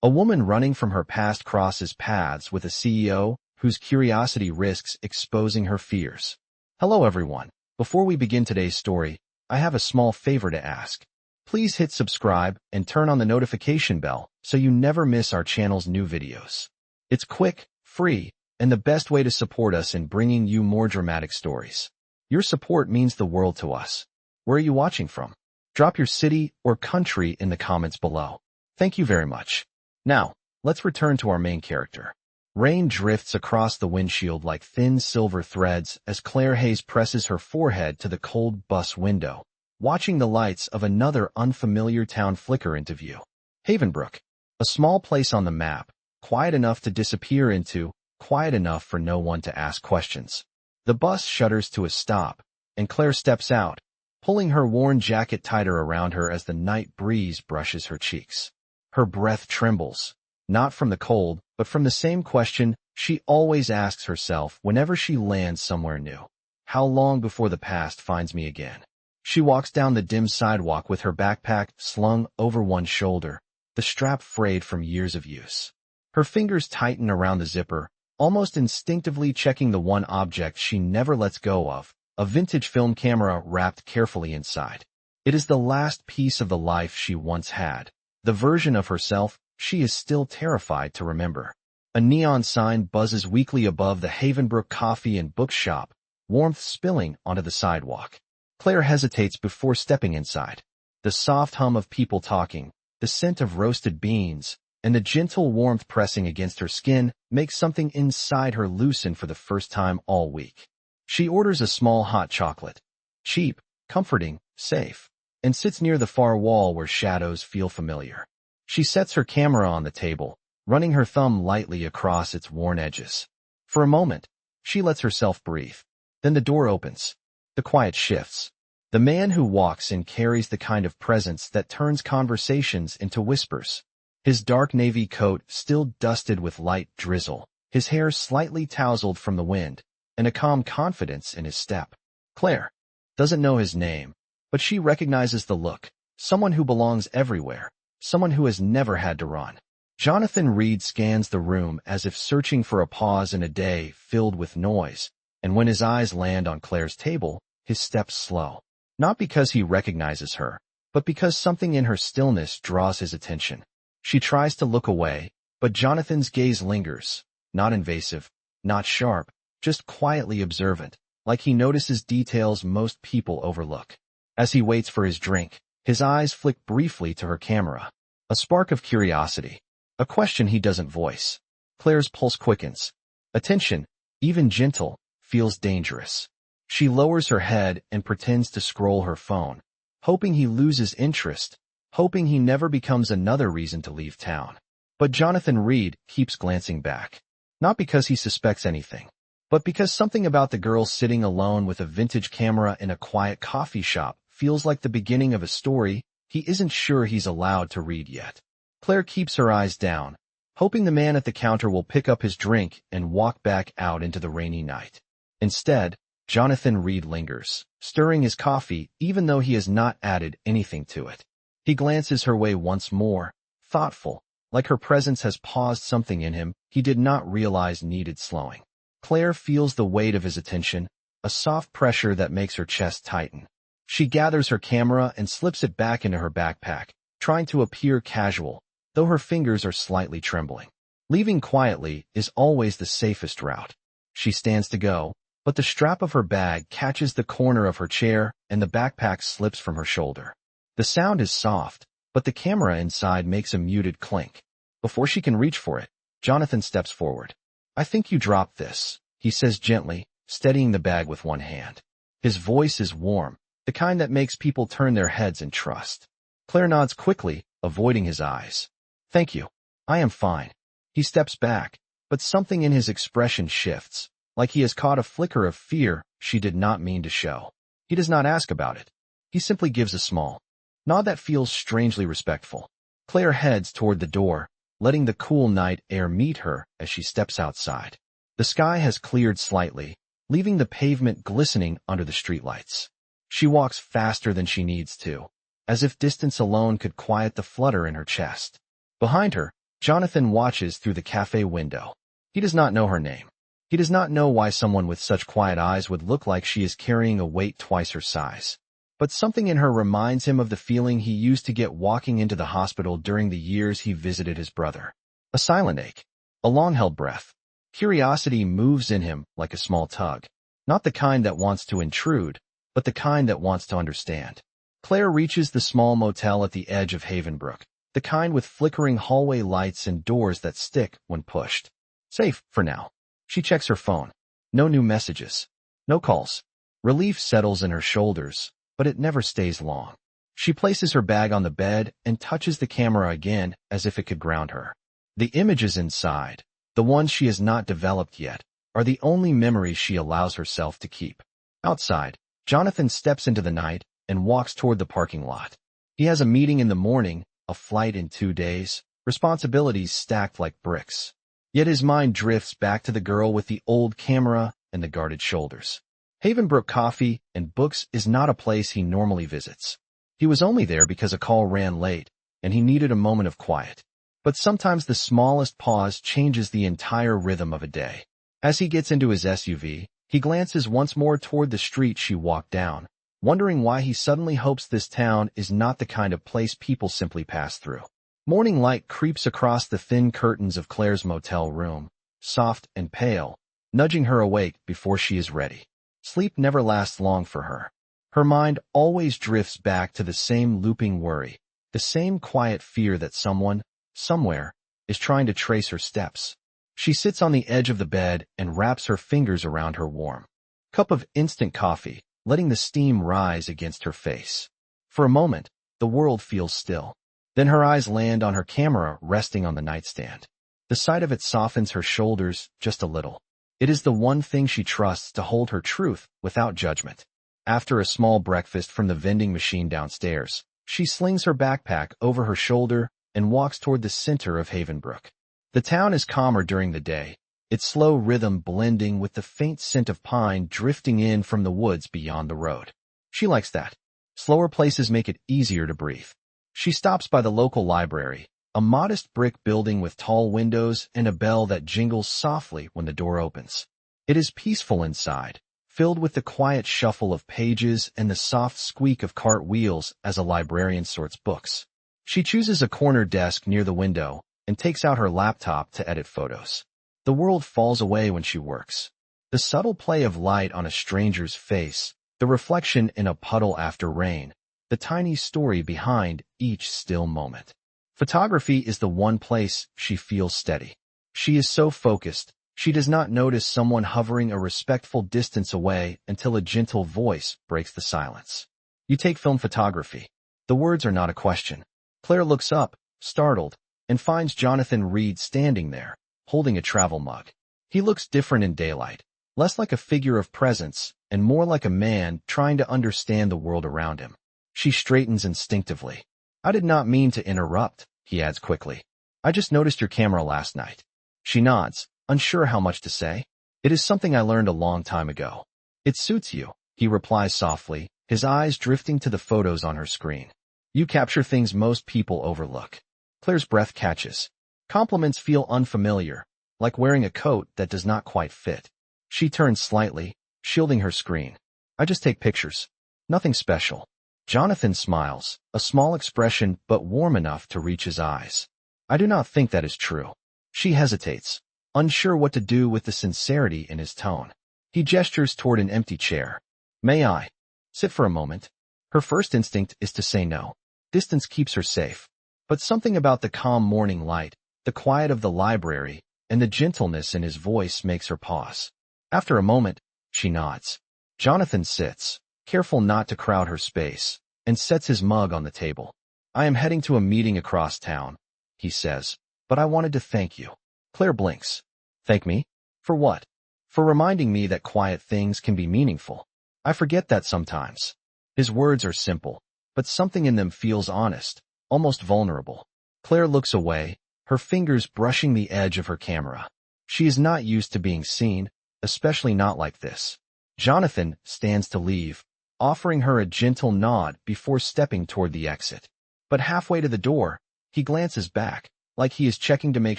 A woman running from her past crosses paths with a CEO whose curiosity risks exposing her fears. Hello everyone. Before we begin today's story, I have a small favor to ask. Please hit subscribe and turn on the notification bell so you never miss our channel's new videos. It's quick, free, and the best way to support us in bringing you more dramatic stories. Your support means the world to us. Where are you watching from? Drop your city or country in the comments below. Thank you very much. Now, let's return to our main character. Rain drifts across the windshield like thin silver threads as Claire Hayes presses her forehead to the cold bus window, watching the lights of another unfamiliar town flicker into view. Havenbrook, a small place on the map, quiet enough to disappear into, quiet enough for no one to ask questions. The bus shudders to a stop, and Claire steps out, pulling her worn jacket tighter around her as the night breeze brushes her cheeks. Her breath trembles, not from the cold, but from the same question she always asks herself whenever she lands somewhere new. How long before the past finds me again? She walks down the dim sidewalk with her backpack slung over one shoulder, the strap frayed from years of use. Her fingers tighten around the zipper, almost instinctively checking the one object she never lets go of, a vintage film camera wrapped carefully inside. It is the last piece of the life she once had, the version of herself she is still terrified to remember. A neon sign buzzes weakly above the Havenbrook coffee and bookshop, warmth spilling onto the sidewalk. Claire hesitates before stepping inside. The soft hum of people talking, the scent of roasted beans, and the gentle warmth pressing against her skin makes something inside her loosen for the first time all week. She orders a small hot chocolate. Cheap, comforting, safe, and sits near the far wall where shadows feel familiar. She sets her camera on the table, running her thumb lightly across its worn edges. For a moment, she lets herself breathe. Then the door opens. The quiet shifts. The man who walks in carries the kind of presence that turns conversations into whispers. His dark navy coat still dusted with light drizzle, his hair slightly tousled from the wind, and a calm confidence in his step. Claire doesn't know his name, but she recognizes the look, someone who belongs everywhere, someone who has never had to run. Jonathan Reed scans the room as if searching for a pause in a day filled with noise, and when his eyes land on Claire's table, his steps slow. Not because he recognizes her, but because something in her stillness draws his attention. She tries to look away, but Jonathan's gaze lingers, not invasive, not sharp, just quietly observant, like he notices details most people overlook. As he waits for his drink, his eyes flick briefly to her camera. A spark of curiosity. A question he doesn't voice. Claire's pulse quickens. Attention, even gentle, feels dangerous. She lowers her head and pretends to scroll her phone, hoping he loses interest, hoping he never becomes another reason to leave town. But Jonathan Reed keeps glancing back. Not because he suspects anything, but because something about the girl sitting alone with a vintage camera in a quiet coffee shop feels like the beginning of a story he isn't sure he's allowed to read yet. Claire keeps her eyes down, hoping the man at the counter will pick up his drink and walk back out into the rainy night. Instead, Jonathan Reed lingers, stirring his coffee even though he has not added anything to it. He glances her way once more, thoughtful, like her presence has paused something in him he did not realize needed slowing. Claire feels the weight of his attention, a soft pressure that makes her chest tighten. She gathers her camera and slips it back into her backpack, trying to appear casual, though her fingers are slightly trembling. Leaving quietly is always the safest route. She stands to go, but the strap of her bag catches the corner of her chair and the backpack slips from her shoulder. The sound is soft, but the camera inside makes a muted clink. Before she can reach for it, Jonathan steps forward. "I think you dropped this," he says gently, steadying the bag with one hand. His voice is warm, the kind that makes people turn their heads in trust. Claire nods quickly, avoiding his eyes. "Thank you. I am fine." He steps back, but something in his expression shifts, like he has caught a flicker of fear she did not mean to show. He does not ask about it. He simply gives a small nod that feels strangely respectful. Claire heads toward the door, letting the cool night air meet her as she steps outside. The sky has cleared slightly, leaving the pavement glistening under the streetlights. She walks faster than she needs to, as if distance alone could quiet the flutter in her chest. Behind her, Jonathan watches through the cafe window. He does not know her name. He does not know why someone with such quiet eyes would look like she is carrying a weight twice her size. But something in her reminds him of the feeling he used to get walking into the hospital during the years he visited his brother. A silent ache. A long-held breath. Curiosity moves in him like a small tug. Not the kind that wants to intrude, but the kind that wants to understand. Claire reaches the small motel at the edge of Havenbrook, the kind with flickering hallway lights and doors that stick when pushed. Safe, for now. She checks her phone. No new messages. No calls. Relief settles in her shoulders, but it never stays long. She places her bag on the bed and touches the camera again as if it could ground her. The images inside, the ones she has not developed yet, are the only memories she allows herself to keep. Outside, Jonathan steps into the night and walks toward the parking lot. He has a meeting in the morning, a flight in 2 days, responsibilities stacked like bricks. Yet his mind drifts back to the girl with the old camera and the guarded shoulders. Havenbrook Coffee and Books is not a place he normally visits. He was only there because a call ran late, and he needed a moment of quiet. But sometimes the smallest pause changes the entire rhythm of a day. As he gets into his SUV, he glances once more toward the street she walked down, wondering why he suddenly hopes this town is not the kind of place people simply pass through. Morning light creeps across the thin curtains of Claire's motel room, soft and pale, nudging her awake before she is ready. Sleep never lasts long for her. Her mind always drifts back to the same looping worry, the same quiet fear that someone, somewhere, is trying to trace her steps. She sits on the edge of the bed and wraps her fingers around her warm cup of instant coffee, letting the steam rise against her face. For a moment, the world feels still. Then her eyes land on her camera resting on the nightstand. The sight of it softens her shoulders just a little. It is the one thing she trusts to hold her truth without judgment. After a small breakfast from the vending machine downstairs, she slings her backpack over her shoulder and walks toward the center of Havenbrook. The town is calmer during the day, its slow rhythm blending with the faint scent of pine drifting in from the woods beyond the road. She likes that. Slower places make it easier to breathe. She stops by the local library, a modest brick building with tall windows and a bell that jingles softly when the door opens. It is peaceful inside, filled with the quiet shuffle of pages and the soft squeak of cart wheels as a librarian sorts books. She chooses a corner desk near the window and takes out her laptop to edit photos. The world falls away when she works. The subtle play of light on a stranger's face, the reflection in a puddle after rain, the tiny story behind each still moment. Photography is the one place she feels steady. She is so focused, she does not notice someone hovering a respectful distance away until a gentle voice breaks the silence. You take film photography. The words are not a question. Claire looks up, startled, and finds Jonathan Reed standing there, holding a travel mug. He looks different in daylight, less like a figure of presence and more like a man trying to understand the world around him. She straightens instinctively. I did not mean to interrupt, he adds quickly. I just noticed your camera last night. She nods, unsure how much to say. It is something I learned a long time ago. It suits you, he replies softly, his eyes drifting to the photos on her screen. You capture things most people overlook. Claire's breath catches. Compliments feel unfamiliar, like wearing a coat that does not quite fit. She turns slightly, shielding her screen. I just take pictures. Nothing special. Jonathan smiles, a small expression but warm enough to reach his eyes. I do not think that is true. She hesitates, unsure what to do with the sincerity in his tone. He gestures toward an empty chair. May I sit for a moment? Her first instinct is to say no. Distance keeps her safe. But something about the calm morning light, the quiet of the library, and the gentleness in his voice makes her pause. After a moment, she nods. Jonathan sits, careful not to crowd her space, and sets his mug on the table. I am heading to a meeting across town, he says, but I wanted to thank you. Claire blinks. Thank me? For what? For reminding me that quiet things can be meaningful. I forget that sometimes. His words are simple, but something in them feels honest, almost vulnerable. Claire looks away, her fingers brushing the edge of her camera. She is not used to being seen, especially not like this. Jonathan stands to leave, offering her a gentle nod before stepping toward the exit. But halfway to the door, he glances back, like he is checking to make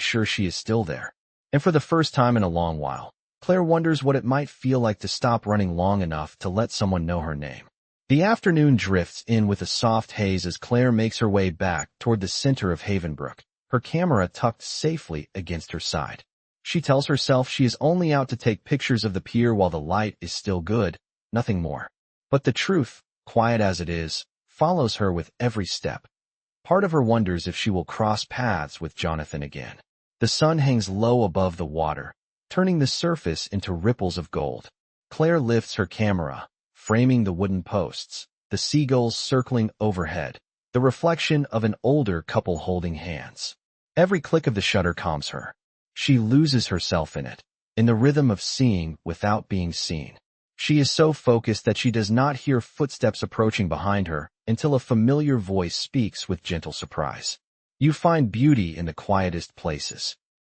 sure she is still there. And for the first time in a long while, Claire wonders what it might feel like to stop running long enough to let someone know her name. The afternoon drifts in with a soft haze as Claire makes her way back toward the center of Havenbrook, her camera tucked safely against her side. She tells herself she is only out to take pictures of the pier while the light is still good, nothing more. But the truth, quiet as it is, follows her with every step. Part of her wonders if she will cross paths with Jonathan again. The sun hangs low above the water, turning the surface into ripples of gold. Claire lifts her camera, framing the wooden posts, the seagulls circling overhead, the reflection of an older couple holding hands. Every click of the shutter calms her. She loses herself in it, in the rhythm of seeing without being seen. She is so focused that she does not hear footsteps approaching behind her until a familiar voice speaks with gentle surprise. You find beauty in the quietest places.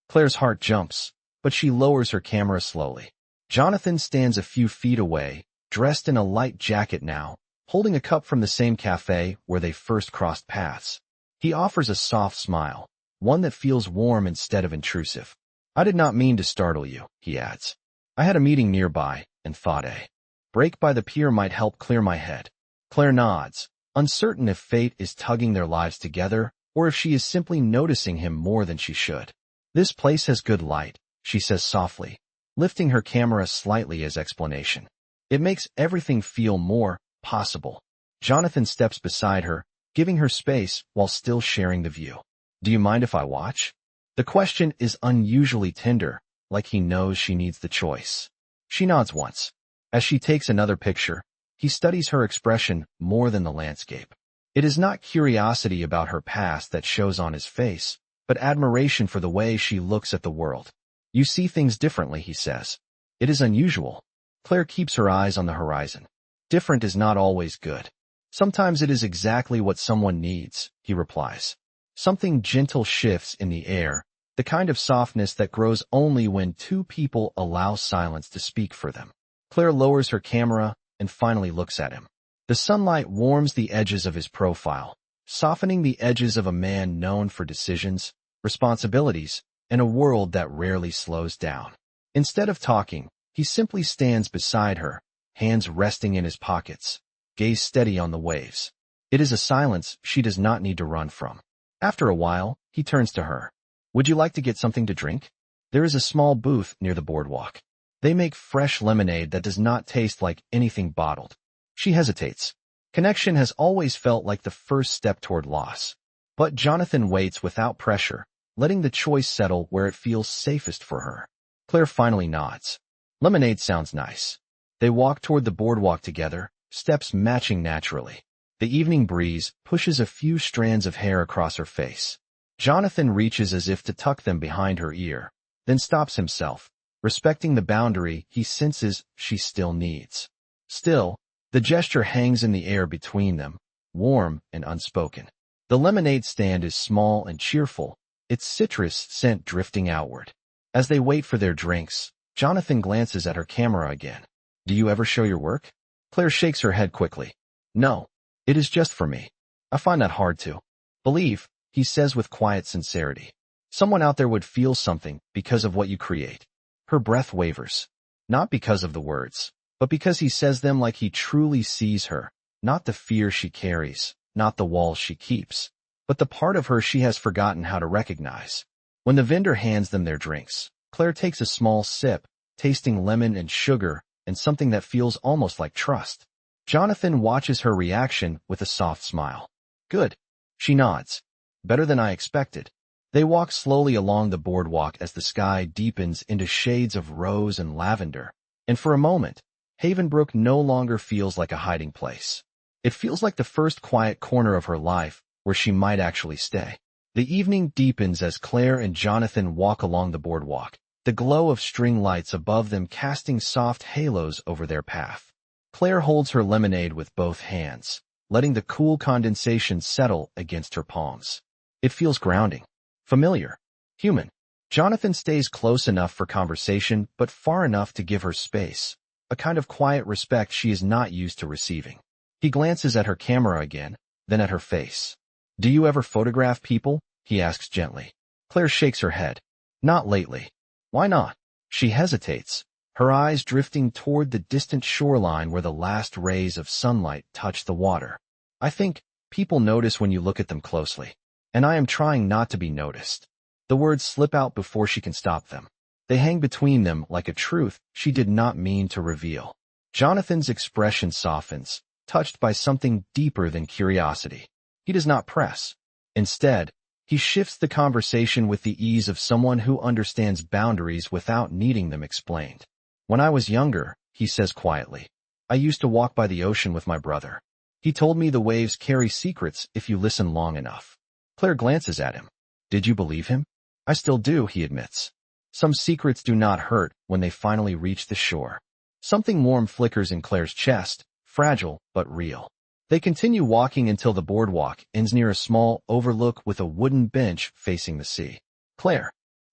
Claire's heart jumps, but she lowers her camera slowly. Jonathan stands a few feet away, dressed in a light jacket now, holding a cup from the same cafe where they first crossed paths. He offers a soft smile, one that feels warm instead of intrusive. I did not mean to startle you, he adds. I had a meeting nearby, and thought a break by the pier might help clear my head. Claire nods, uncertain if fate is tugging their lives together, or if she is simply noticing him more than she should. This place has good light, she says softly, lifting her camera slightly as explanation. It makes everything feel more possible. Jonathan steps beside her, giving her space while still sharing the view. Do you mind if I watch? The question is unusually tender, like he knows she needs the choice. She nods once. As she takes another picture, he studies her expression more than the landscape. It is not curiosity about her past that shows on his face, but admiration for the way she looks at the world. You see things differently, he says. It is unusual. Claire keeps her eyes on the horizon. Different is not always good. Sometimes it is exactly what someone needs, he replies. Something gentle shifts in the air, the kind of softness that grows only when two people allow silence to speak for them. Claire lowers her camera and finally looks at him. The sunlight warms the edges of his profile, softening the edges of a man known for decisions, responsibilities, and a world that rarely slows down. Instead of talking, he simply stands beside her, hands resting in his pockets, gaze steady on the waves. It is a silence she does not need to run from. After a while, he turns to her. Would you like to get something to drink? There is a small booth near the boardwalk. They make fresh lemonade that does not taste like anything bottled. She hesitates. Connection has always felt like the first step toward loss. But Jonathan waits without pressure, letting the choice settle where it feels safest for her. Claire finally nods. Lemonade sounds nice. They walk toward the boardwalk together, steps matching naturally. The evening breeze pushes a few strands of hair across her face. Jonathan reaches as if to tuck them behind her ear, then stops himself, respecting the boundary he senses she still needs. Still, the gesture hangs in the air between them, warm and unspoken. The lemonade stand is small and cheerful, its citrus scent drifting outward. As they wait for their drinks, Jonathan glances at her camera again. Do you ever show your work? Claire shakes her head quickly. No. It is just for me. I find that hard to believe, he says with quiet sincerity. Someone out there would feel something because of what you create. Her breath wavers. Not because of the words, but because he says them like he truly sees her, not the fear she carries, not the walls she keeps, but the part of her she has forgotten how to recognize. When the vendor hands them their drinks, Claire takes a small sip, tasting lemon and sugar and something that feels almost like trust. Jonathan watches her reaction with a soft smile. Good. She nods. Better than I expected. They walk slowly along the boardwalk as the sky deepens into shades of rose and lavender, and for a moment, Havenbrook no longer feels like a hiding place. It feels like the first quiet corner of her life where she might actually stay. The evening deepens as Claire and Jonathan walk along the boardwalk, the glow of string lights above them casting soft halos over their path. Claire holds her lemonade with both hands, letting the cool condensation settle against her palms. It feels grounding, familiar, human. Jonathan stays close enough for conversation, but far enough to give her space, a kind of quiet respect she is not used to receiving. He glances at her camera again, then at her face. Do you ever photograph people? He asks gently. Claire shakes her head. Not lately. Why not? She hesitates, her eyes drifting toward the distant shoreline where the last rays of sunlight touch the water. I think people notice when you look at them closely, and I am trying not to be noticed. The words slip out before she can stop them. They hang between them like a truth she did not mean to reveal. Jonathan's expression softens, touched by something deeper than curiosity. He does not press. Instead, he shifts the conversation with the ease of someone who understands boundaries without needing them explained. When I was younger, he says quietly, I used to walk by the ocean with my brother. He told me the waves carry secrets if you listen long enough. Claire glances at him. Did you believe him? I still do, he admits. Some secrets do not hurt when they finally reach the shore. Something warm flickers in Claire's chest, fragile but real. They continue walking until the boardwalk ends near a small overlook with a wooden bench facing the sea. Claire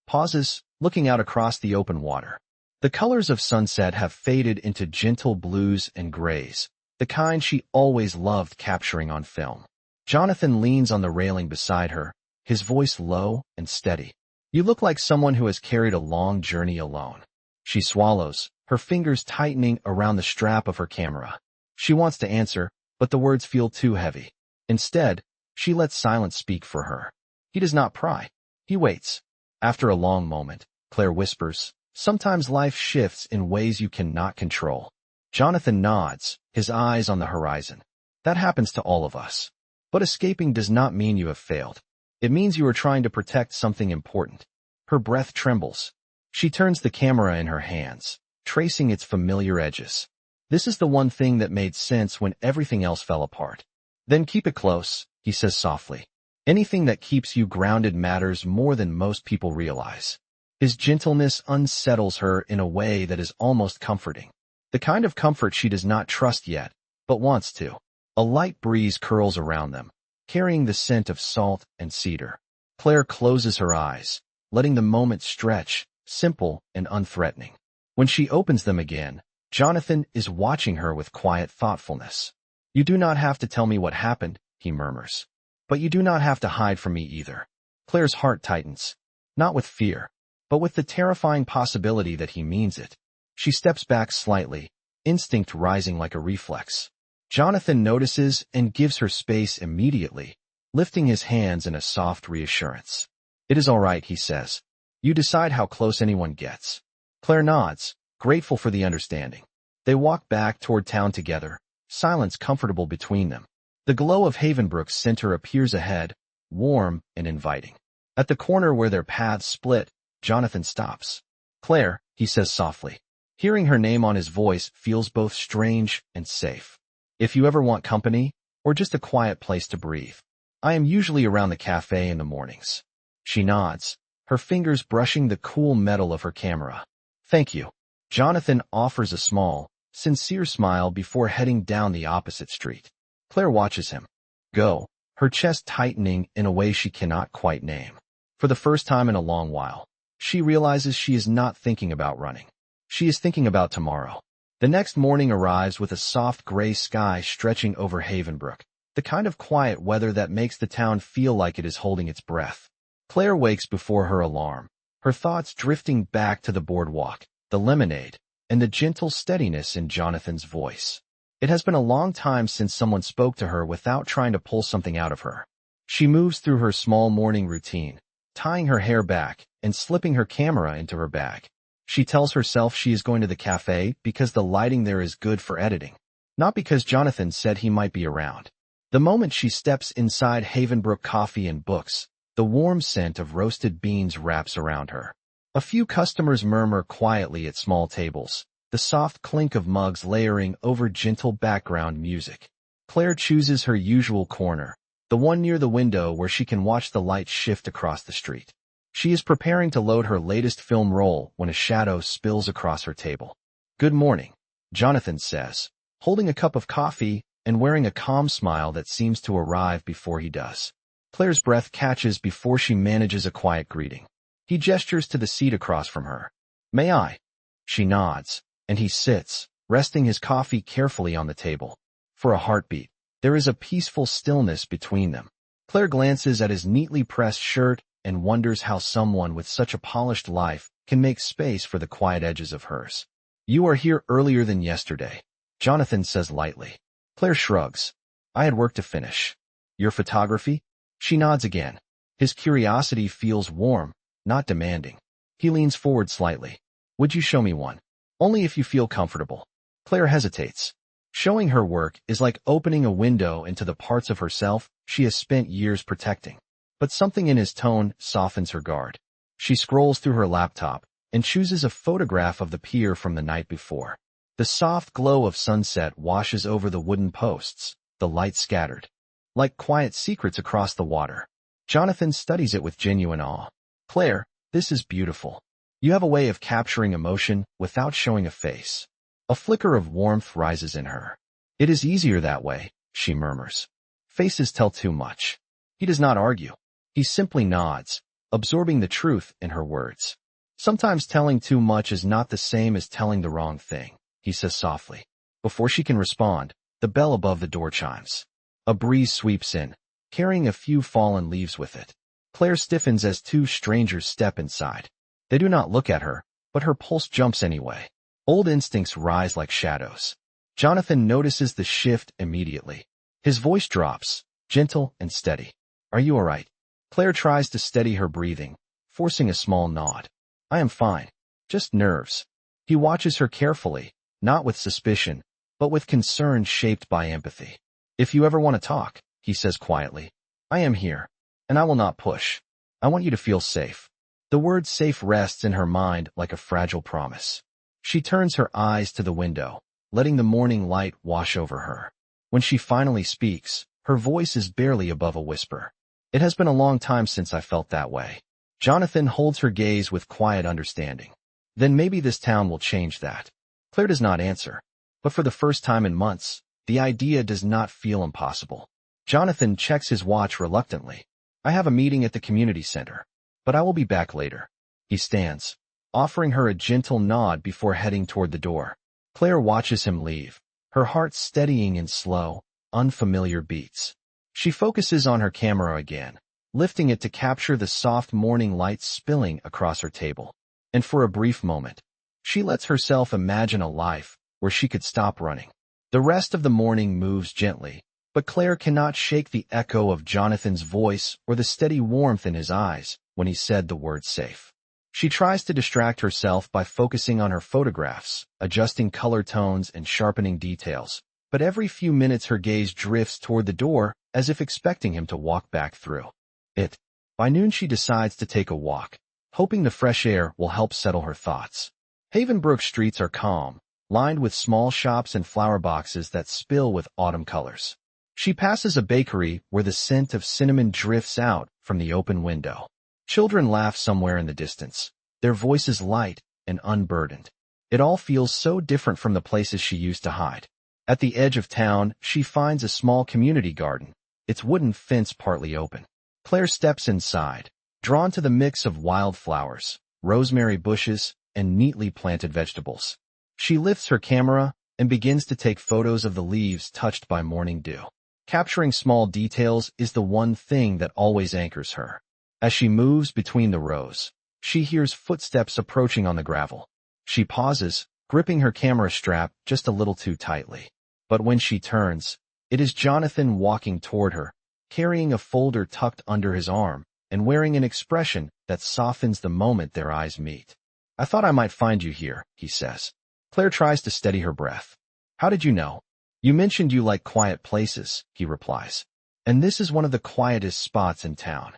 pauses, looking out across the open water. The colors of sunset have faded into gentle blues and grays, the kind she always loved capturing on film. Jonathan leans on the railing beside her, his voice low and steady. You look like someone who has carried a long journey alone. She swallows, her fingers tightening around the strap of her camera. She wants to answer, but the words feel too heavy. Instead, she lets silence speak for her. He does not pry. He waits. After a long moment, Claire whispers, sometimes life shifts in ways you cannot control. Jonathan nods, his eyes on the horizon. That happens to all of us. But escaping does not mean you have failed. It means you are trying to protect something important. Her breath trembles. She turns the camera in her hands, tracing its familiar edges. This is the one thing that made sense when everything else fell apart. Then keep it close, he says softly. Anything that keeps you grounded matters more than most people realize. His gentleness unsettles her in a way that is almost comforting. The kind of comfort she does not trust yet, but wants to. A light breeze curls around them, carrying the scent of salt and cedar. Claire closes her eyes, letting the moment stretch, simple and unthreatening. When she opens them again, Jonathan is watching her with quiet thoughtfulness. You do not have to tell me what happened, he murmurs. But you do not have to hide from me either. Claire's heart tightens, not with fear, but with the terrifying possibility that he means it. She steps back slightly, instinct rising like a reflex. Jonathan notices and gives her space immediately, lifting his hands in a soft reassurance. It is all right, he says. You decide how close anyone gets. Claire nods, grateful for the understanding. They walk back toward town together, silence comfortable between them. The glow of Havenbrook's center appears ahead, warm and inviting. At the corner where their paths split, Jonathan stops. Claire, he says softly. Hearing her name on his voice feels both strange and safe. If you ever want company, or just a quiet place to breathe, I am usually around the cafe in the mornings. She nods, her fingers brushing the cool metal of her camera. Thank you. Jonathan offers a small, sincere smile before heading down the opposite street. Claire watches him go, her chest tightening in a way she cannot quite name. For the first time in a long while, she realizes she is not thinking about running. She is thinking about tomorrow. The next morning arrives with a soft gray sky stretching over Havenbrook, the kind of quiet weather that makes the town feel like it is holding its breath. Claire wakes before her alarm, her thoughts drifting back to the boardwalk, the lemonade, and the gentle steadiness in Jonathan's voice. It has been a long time since someone spoke to her without trying to pull something out of her. She moves through her small morning routine, tying her hair back and slipping her camera into her bag. She tells herself she is going to the cafe because the lighting there is good for editing, not because Jonathan said he might be around. The moment she steps inside Havenbrook Coffee and Books, the warm scent of roasted beans wraps around her. A few customers murmur quietly at small tables, the soft clink of mugs layering over gentle background music. Claire chooses her usual corner, the one near the window where she can watch the light shift across the street. She is preparing to load her latest film roll when a shadow spills across her table. Good morning, Jonathan says, holding a cup of coffee and wearing a calm smile that seems to arrive before he does. Claire's breath catches before she manages a quiet greeting. He gestures to the seat across from her. May I? She nods, and he sits, resting his coffee carefully on the table. For a heartbeat, there is a peaceful stillness between them. Claire glances at his neatly pressed shirt and wonders how someone with such a polished life can make space for the quiet edges of hers. "You are here earlier than yesterday," Jonathan says lightly. Claire shrugs. "I had work to finish." "Your photography?" She nods again. His curiosity feels warm, not demanding. He leans forward slightly. "Would you show me one?" "Only if you feel comfortable." Claire hesitates. Showing her work is like opening a window into the parts of herself she has spent years protecting. But something in his tone softens her guard. She scrolls through her laptop and chooses a photograph of the pier from the night before. The soft glow of sunset washes over the wooden posts, the light scattered, like quiet secrets across the water. Jonathan studies it with genuine awe. "Claire, this is beautiful. You have a way of capturing emotion without showing a face." A flicker of warmth rises in her. "It is easier that way," she murmurs. "Faces tell too much." He does not argue. He simply nods, absorbing the truth in her words. "Sometimes telling too much is not the same as telling the wrong thing," he says softly. Before she can respond, the bell above the door chimes. A breeze sweeps in, carrying a few fallen leaves with it. Claire stiffens as two strangers step inside. They do not look at her, but her pulse jumps anyway. Old instincts rise like shadows. Jonathan notices the shift immediately. His voice drops, gentle and steady. "Are you all right?" Claire tries to steady her breathing, forcing a small nod. "I am fine. Just nerves." He watches her carefully, not with suspicion, but with concern shaped by empathy. "If you ever want to talk," he says quietly, "I am here, and I will not push. I want you to feel safe." The word safe rests in her mind like a fragile promise. She turns her eyes to the window, letting the morning light wash over her. When she finally speaks, her voice is barely above a whisper. "It has been a long time since I felt that way." Jonathan holds her gaze with quiet understanding. "Then maybe this town will change that." Claire does not answer, but for the first time in months, the idea does not feel impossible. Jonathan checks his watch reluctantly. "I have a meeting at the community center, but I will be back later." He stands, offering her a gentle nod before heading toward the door. Claire watches him leave, her heart steadying in slow, unfamiliar beats. She focuses on her camera again, lifting it to capture the soft morning light spilling across her table. And for a brief moment, she lets herself imagine a life where she could stop running. The rest of the morning moves gently, but Claire cannot shake the echo of Jonathan's voice or the steady warmth in his eyes when he said the word safe. She tries to distract herself by focusing on her photographs, adjusting color tones and sharpening details, but every few minutes her gaze drifts toward the door as if expecting him to walk back through it. By noon she decides to take a walk, hoping the fresh air will help settle her thoughts. Havenbrook streets are calm, lined with small shops and flower boxes that spill with autumn colors. She passes a bakery where the scent of cinnamon drifts out from the open window. Children laugh somewhere in the distance, their voices light and unburdened. It all feels so different from the places she used to hide. At the edge of town, she finds a small community garden, its wooden fence partly open. Claire steps inside, drawn to the mix of wildflowers, rosemary bushes, and neatly planted vegetables. She lifts her camera and begins to take photos of the leaves touched by morning dew. Capturing small details is the one thing that always anchors her. As she moves between the rows, she hears footsteps approaching on the gravel. She pauses, gripping her camera strap just a little too tightly. But when she turns, it is Jonathan walking toward her, carrying a folder tucked under his arm and wearing an expression that softens the moment their eyes meet. "I thought I might find you here," he says. Claire tries to steady her breath. "How did you know?" "You mentioned you like quiet places," he replies. "And this is one of the quietest spots in town."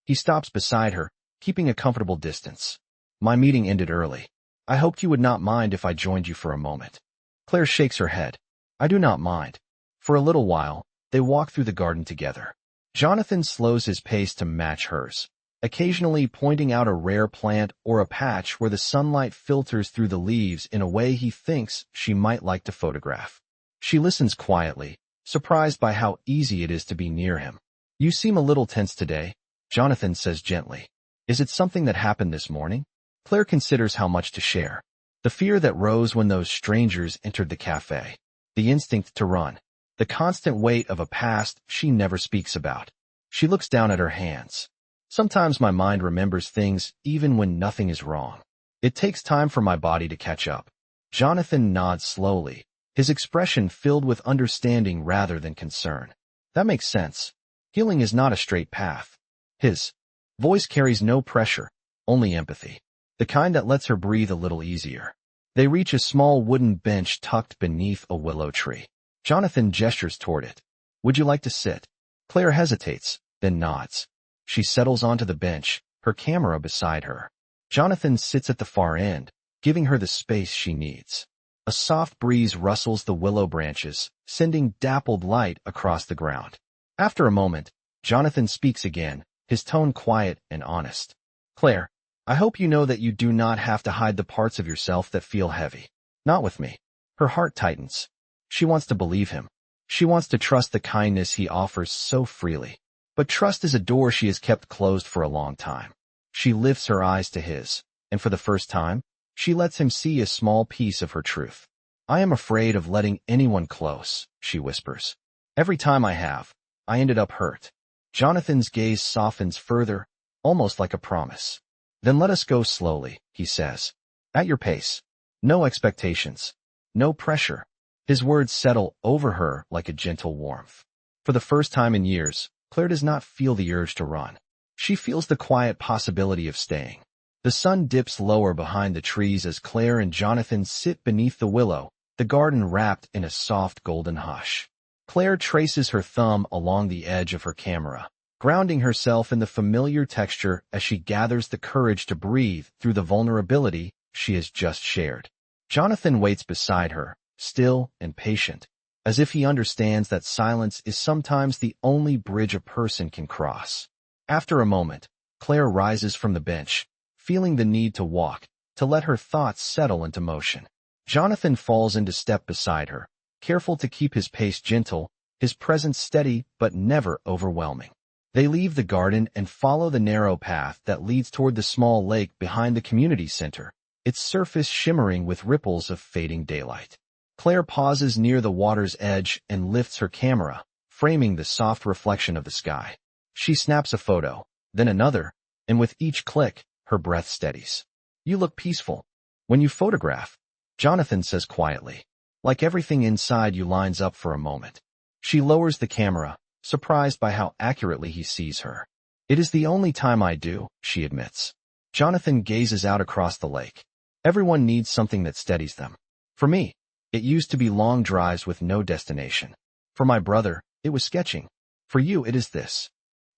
He stops beside her, keeping a comfortable distance. "My meeting ended early. I hoped you would not mind if I joined you for a moment." Claire shakes her head. "I do not mind." For a little while, they walk through the garden together. Jonathan slows his pace to match hers, occasionally pointing out a rare plant or a patch where the sunlight filters through the leaves in a way he thinks she might like to photograph. She listens quietly, surprised by how easy it is to be near him. "You seem a little tense today," Jonathan says gently. "Is it something that happened this morning?" Claire considers how much to share. The fear that rose when those strangers entered the cafe. The instinct to run. The constant weight of a past she never speaks about. She looks down at her hands. Sometimes my mind remembers things even when nothing is wrong. It takes time for my body to catch up. Jonathan nods slowly, his expression filled with understanding rather than concern. That makes sense. Healing is not a straight path. His voice carries no pressure, only empathy. The kind that lets her breathe a little easier. They reach a small wooden bench tucked beneath a willow tree. Jonathan gestures toward it. Would you like to sit? Claire hesitates, then nods. She settles onto the bench, her camera beside her. Jonathan sits at the far end, giving her the space she needs. A soft breeze rustles the willow branches, sending dappled light across the ground. After a moment, Jonathan speaks again, his tone quiet and honest. Claire, I hope you know that you do not have to hide the parts of yourself that feel heavy. Not with me. Her heart tightens. She wants to believe him. She wants to trust the kindness he offers so freely. But trust is a door she has kept closed for a long time. She lifts her eyes to his, and for the first time, she lets him see a small piece of her truth. I am afraid of letting anyone close, she whispers. Every time I have, I ended up hurt. Jonathan's gaze softens further, almost like a promise. Then let us go slowly, he says. At your pace. No expectations. No pressure. His words settle over her like a gentle warmth. For the first time in years, Claire does not feel the urge to run. She feels the quiet possibility of staying. The sun dips lower behind the trees as Claire and Jonathan sit beneath the willow, the garden wrapped in a soft golden hush. Claire traces her thumb along the edge of her camera, grounding herself in the familiar texture as she gathers the courage to breathe through the vulnerability she has just shared. Jonathan waits beside her, still and patient, as if he understands that silence is sometimes the only bridge a person can cross. After a moment, Claire rises from the bench, feeling the need to walk, to let her thoughts settle into motion. Jonathan falls into step beside her, careful to keep his pace gentle, his presence steady but never overwhelming. They leave the garden and follow the narrow path that leads toward the small lake behind the community center, its surface shimmering with ripples of fading daylight. Claire pauses near the water's edge and lifts her camera, framing the soft reflection of the sky. She snaps a photo, then another, and with each click, her breath steadies. You look peaceful. When you photograph, Jonathan says quietly, like everything inside you lines up for a moment. She lowers the camera, surprised by how accurately he sees her. It is the only time I do, she admits. Jonathan gazes out across the lake. Everyone needs something that steadies them. For me, it used to be long drives with no destination. For my brother, it was sketching. For you, it is this.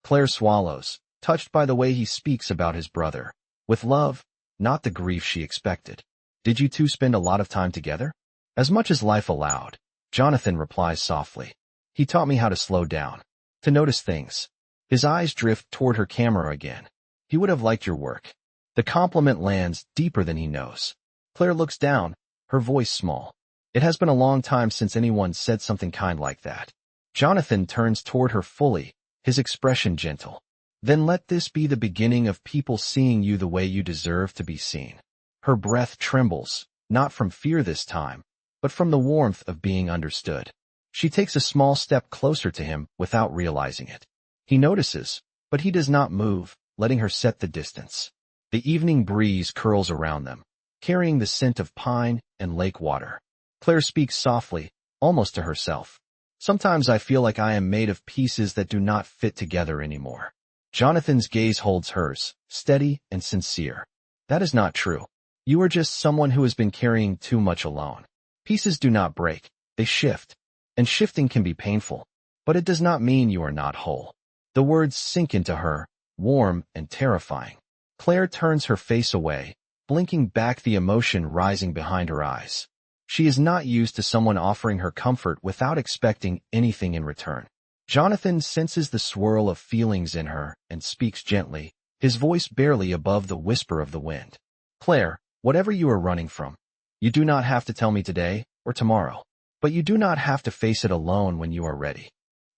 Claire swallows, touched by the way he speaks about his brother. With love, not the grief she expected. Did you two spend a lot of time together? As much as life allowed, Jonathan replies softly. He taught me how to slow down, to notice things. His eyes drift toward her camera again. He would have liked your work. The compliment lands deeper than he knows. Claire looks down, her voice small. It has been a long time since anyone said something kind like that. Jonathan turns toward her fully, his expression gentle. Then let this be the beginning of people seeing you the way you deserve to be seen. Her breath trembles, not from fear this time, but from the warmth of being understood. She takes a small step closer to him without realizing it. He notices, but he does not move, letting her set the distance. The evening breeze curls around them, carrying the scent of pine and lake water. Claire speaks softly, almost to herself. Sometimes I feel like I am made of pieces that do not fit together anymore. Jonathan's gaze holds hers, steady and sincere. That is not true. You are just someone who has been carrying too much alone. Pieces do not break, they shift. And shifting can be painful. But it does not mean you are not whole. The words sink into her, warm and terrifying. Claire turns her face away, blinking back the emotion rising behind her eyes. She is not used to someone offering her comfort without expecting anything in return. Jonathan senses the swirl of feelings in her and speaks gently, his voice barely above the whisper of the wind. Claire, whatever you are running from, you do not have to tell me today or tomorrow, but you do not have to face it alone when you are ready.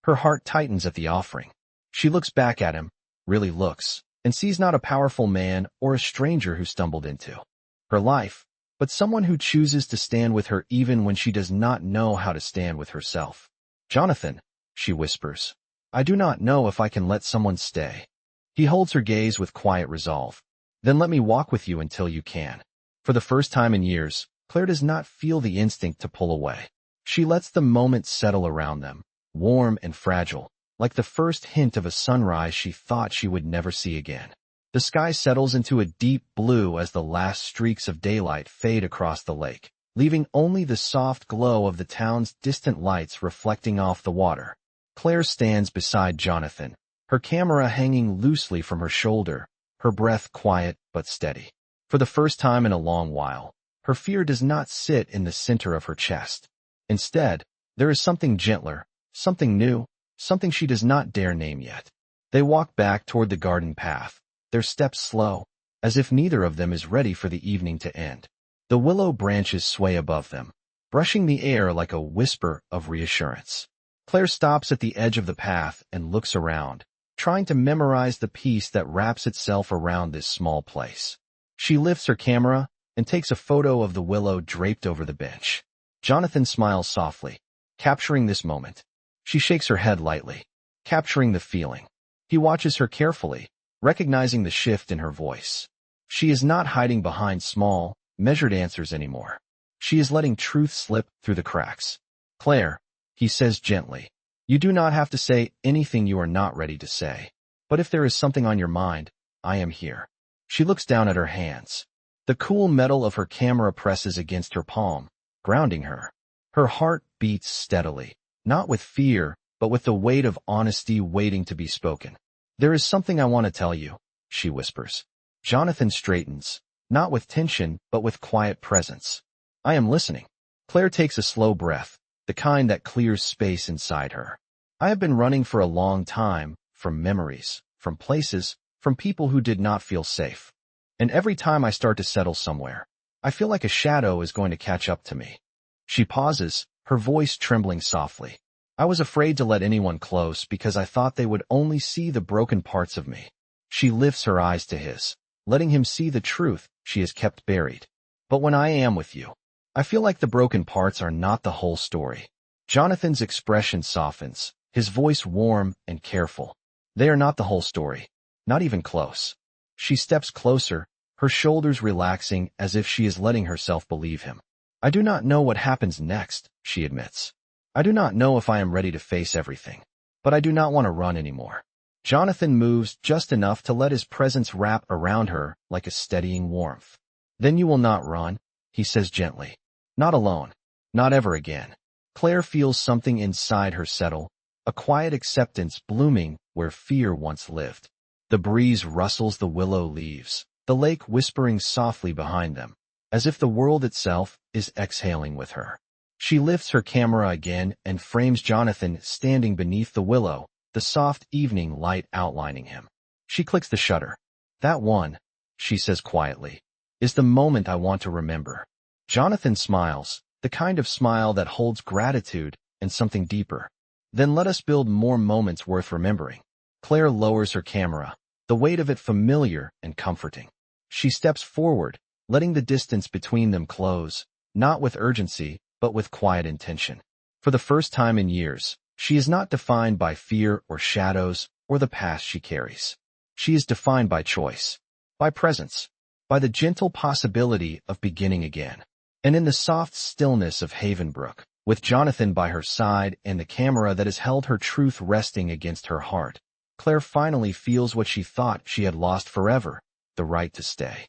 Her heart tightens at the offering. She looks back at him, really looks, and sees not a powerful man or a stranger who stumbled into her life, but someone who chooses to stand with her even when she does not know how to stand with herself. Jonathan, she whispers, I do not know if I can let someone stay. He holds her gaze with quiet resolve. Then let me walk with you until you can. For the first time in years, Claire does not feel the instinct to pull away. She lets the moment settle around them, warm and fragile, like the first hint of a sunrise she thought she would never see again. The sky settles into a deep blue as the last streaks of daylight fade across the lake, leaving only the soft glow of the town's distant lights reflecting off the water. Claire stands beside Jonathan, her camera hanging loosely from her shoulder, her breath quiet but steady. For the first time in a long while, her fear does not sit in the center of her chest. Instead, there is something gentler, something new, something she does not dare name yet. They walk back toward the garden path, their steps slow, as if neither of them is ready for the evening to end. The willow branches sway above them, brushing the air like a whisper of reassurance. Claire stops at the edge of the path and looks around, trying to memorize the peace that wraps itself around this small place. She lifts her camera and takes a photo of the willow draped over the bench. Jonathan smiles softly, capturing this moment. She shakes her head lightly, capturing the feeling. He watches her carefully, recognizing the shift in her voice. She is not hiding behind small, measured answers anymore. She is letting truth slip through the cracks. Claire, he says gently, you do not have to say anything you are not ready to say. But if there is something on your mind, I am here. She looks down at her hands. The cool metal of her camera presses against her palm, grounding her. Her heart beats steadily, not with fear, but with the weight of honesty waiting to be spoken. There is something I want to tell you, she whispers. Jonathan straightens, not with tension, but with quiet presence. I am listening. Claire takes a slow breath, the kind that clears space inside her. I have been running for a long time, from memories, from places, from people who did not feel safe. And every time I start to settle somewhere, I feel like a shadow is going to catch up to me. She pauses, her voice trembling softly. I was afraid to let anyone close because I thought they would only see the broken parts of me. She lifts her eyes to his, letting him see the truth she has kept buried. But when I am with you, I feel like the broken parts are not the whole story. Jonathan's expression softens, his voice warm and careful. They are not the whole story, not even close. She steps closer, her shoulders relaxing as if she is letting herself believe him. I do not know what happens next, she admits. I do not know if I am ready to face everything, but I do not want to run anymore. Jonathan moves just enough to let his presence wrap around her like a steadying warmth. Then you will not run, he says gently. Not alone. Not ever again. Claire feels something inside her settle, a quiet acceptance blooming where fear once lived. The breeze rustles the willow leaves, the lake whispering softly behind them, as if the world itself is exhaling with her. She lifts her camera again and frames Jonathan standing beneath the willow, the soft evening light outlining him. She clicks the shutter. That one, she says quietly, is the moment I want to remember. Jonathan smiles, the kind of smile that holds gratitude and something deeper. Then let us build more moments worth remembering. Claire lowers her camera, the weight of it familiar and comforting. She steps forward, letting the distance between them close, not with urgency, but with quiet intention. For the first time in years, she is not defined by fear or shadows or the past she carries. She is defined by choice, by presence, by the gentle possibility of beginning again. And in the soft stillness of Havenbrook, with Jonathan by her side and the camera that has held her truth resting against her heart, Claire finally feels what she thought she had lost forever, the right to stay.